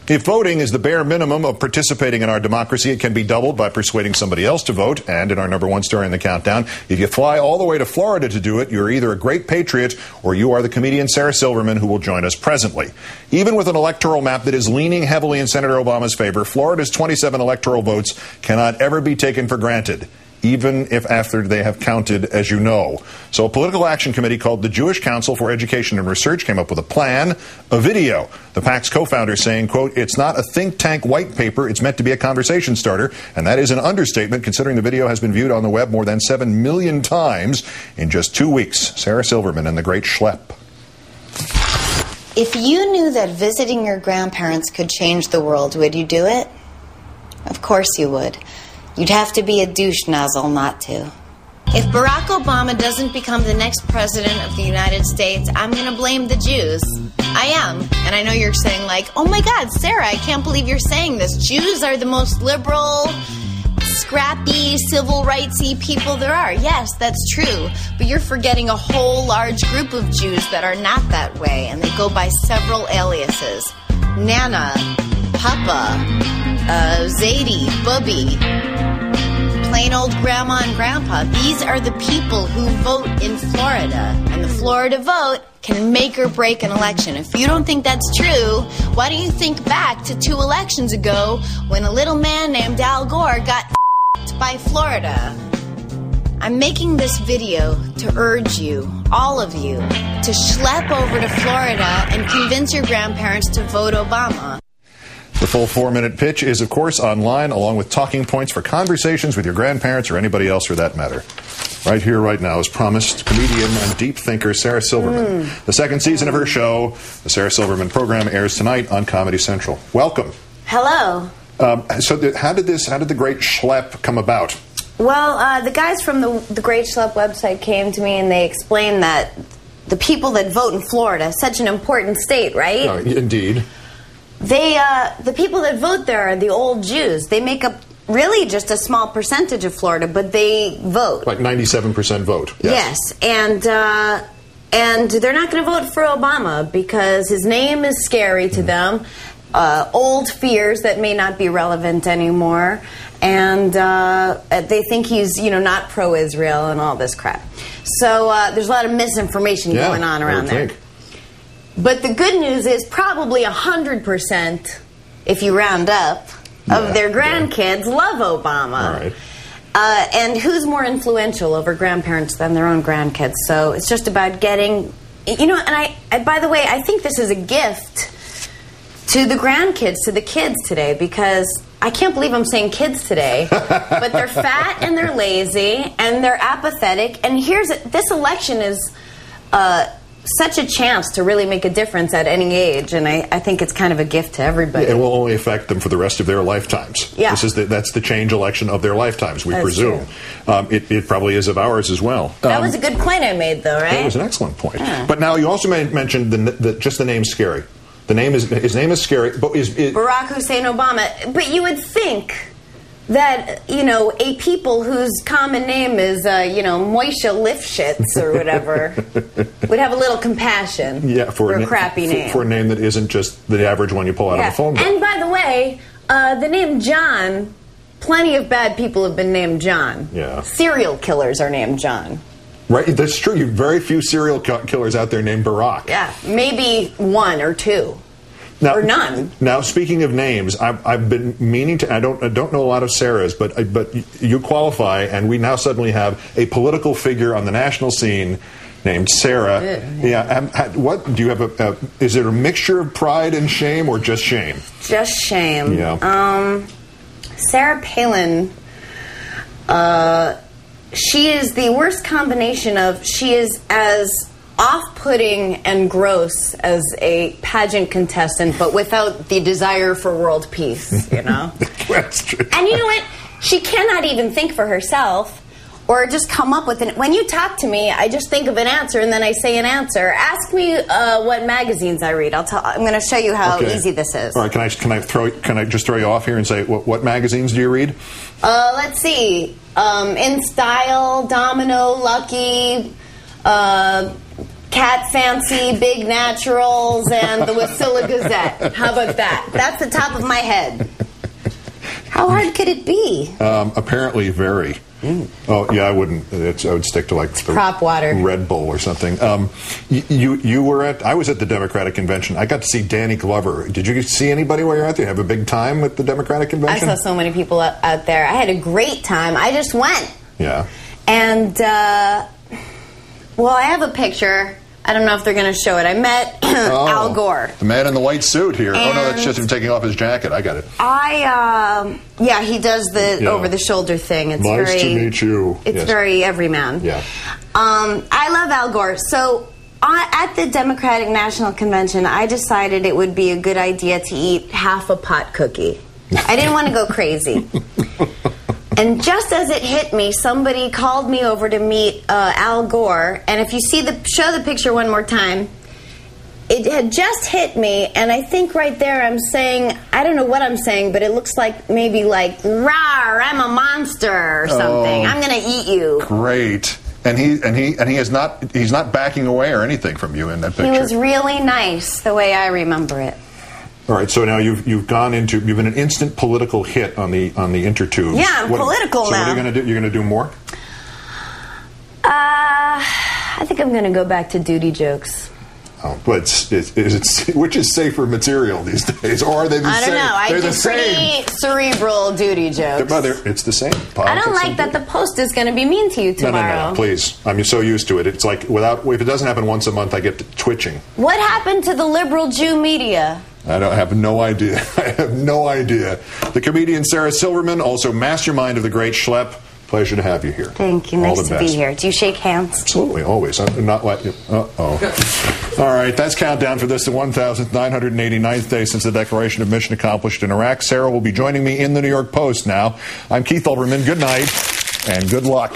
If voting is the bare minimum of participating in our democracy, it can be doubled by persuading somebody else to vote. And in our #1 story in the countdown, if you fly all the way to Florida to do it, you're either a great patriot or you are the comedian Sarah Silverman, who will join us presently. Even with an electoral map that is leaning heavily in Senator Obama's favor, Florida's 27 electoral votes cannot ever be taken for granted, even if after they have counted, as you know. So a political action committee called the Jewish Council for Education and Research came up with a plan, a video. The PAC's co-founder saying, quote, "It's not a think tank white paper, it's meant to be a conversation starter." And that is an understatement, considering the video has been viewed on the web more than 7 million times in just 2 weeks. Sarah Silverman and the Great Schlep. If you knew that visiting your grandparents could change the world, would you do it? Of course you would. You'd have to be a douche nozzle not to. If Barack Obama doesn't become the next president of the United States, I'm going to blame the Jews. I am. And I know you're saying like, oh my God, Sarah, I can't believe you're saying this. Jews are the most liberal, scrappy, civil rightsy people there are. Yes, that's true. But you're forgetting a whole large group of Jews that are not that way. And they go by several aliases. Nana, Papa, Zadie, Bubby, plain old grandma and grandpa. These are the people who vote in Florida. And the Florida vote can make or break an election. If you don't think that's true, why don't you think back to 2 elections ago when a little man named Al Gore got by Florida? I'm making this video to urge you, all of you, to schlep over to Florida and convince your grandparents to vote Obama. The full 4-minute pitch is, of course, online, along with talking points for conversations with your grandparents or anybody else for that matter. Right here, right now, as promised, comedian and deep thinker Sarah Silverman. The second season of her show, the Sarah Silverman program, airs tonight on Comedy Central. Welcome. Hello. So how did the Great Schlep come about? Well, the guys from the Great Schlep website came to me and they explained that the people that vote in Florida, such an important state, right? Indeed. The people that vote there are the old Jews. They make up really just a small percentage of Florida, but they vote. Like 97% vote. Yes, and they're not going to vote for Obama because his name is scary to them. Old fears that may not be relevant anymore, and they think he's not pro-Israel and all this crap. So there's a lot of misinformation going on around there. But the good news is probably 100%, if you round up, of their grandkids love Obama. All right. And who's more influential over grandparents than their own grandkids? So it's just about getting, and I by the way, I think this is a gift to the grandkids, to the kids today, because I can't believe I'm saying kids today, but they're fat and they're lazy and they're apathetic. And this election is such a chance to really make a difference at any age, and I think it's kind of a gift to everybody. It will only affect them for the rest of their lifetimes. Yeah. That's the change election of their lifetimes, we presume. It probably is of ours as well. That was a good point I made, though, right? It was an excellent point. Yeah. But now you also mentioned just the name scary. His name is scary, but is Barack Hussein Obama. But you would think that, a people whose common name is, Moishe Lifshitz or whatever, would have a little compassion for a crappy name. For a name that isn't just the average one you pull out of a phone book. And by the way, the name John, plenty of bad people have been named John. Yeah. Serial killers are named John. Right, that's true. You've very few serial killers out there named Barack. Yeah, maybe 1 or 2. Now, or none. Now, speaking of names, I've been meaning to. I don't know a lot of Sarahs, but you qualify, and we now suddenly have a political figure on the national scene named Sarah. What do you have? Is it a mixture of pride and shame, or just shame? Just shame. Yeah. Sarah Palin. She is the worst combination of. She is as off-putting and gross as a pageant contestant, but without the desire for world peace, That's true. And you know what? She cannot even think for herself or just come up with when you talk to me, I just think of an answer and then I say an answer. Ask me what magazines I read. I'm going to show you how easy this is. All right, can I just throw you off here and say what magazines do you read? Let's see. In Style, Domino, Lucky, Cat Fancy, Big Naturals, and the Wasilla Gazette. How about that? That's the top of my head. How hard could it be? Apparently very. Oh, yeah, I wouldn't. I would stick to like the prop water, Red Bull or something. You were at? I was at the Democratic Convention. I got to see Danny Glover. Did you see anybody while you were out there? Have a big time at the Democratic Convention? I saw so many people out there. I had a great time. I just went. Yeah. And well, I have a picture. I don't know if they're going to show it. I met Al Gore. The man in the white suit here. And no, that's just him taking off his jacket. I got it. Yeah, he does the over-the-shoulder thing. It's nice to meet you. It's very everyman. Yeah. I love Al Gore. So at the Democratic National Convention, I decided it would be a good idea to eat half a pot cookie. I didn't want to go crazy. And just as it hit me, somebody called me over to meet Al Gore. And if you see show the picture one more time, it had just hit me, and I think right there I'm saying, I don't know what I'm saying, but it looks like maybe like, "Rawr, I'm a monster" or something. I'm going to eat you. Great. And he's not backing away or anything from you in that picture. He was really nice, the way I remember it. All right, so now you've been an instant political hit on the intertubes. Yeah, I'm political now. So what are you going to do? You're going to do more? I think I'm going to go back to duty jokes. Oh, but which is safer material these days, or are they the same? I don't know. They're I do pretty cerebral duty jokes. It's the same. I don't like that the Post is going to be mean to you tomorrow. No, please. I'm just so used to it. It's like if it doesn't happen once a month, I get to twitching. What happened to the liberal Jew media? I have no idea. I have no idea. The comedian Sarah Silverman, also mastermind of the Great Schlep. Pleasure to have you here. Thank you. Nice to be here. Do you shake hands? Absolutely, always. I'm not like you. Uh-oh. All right, that's countdown for this, the 1,989th day since the declaration of mission accomplished in Iraq. Sarah will be joining me in the New York Post now. I'm Keith Olbermann. Good night and good luck.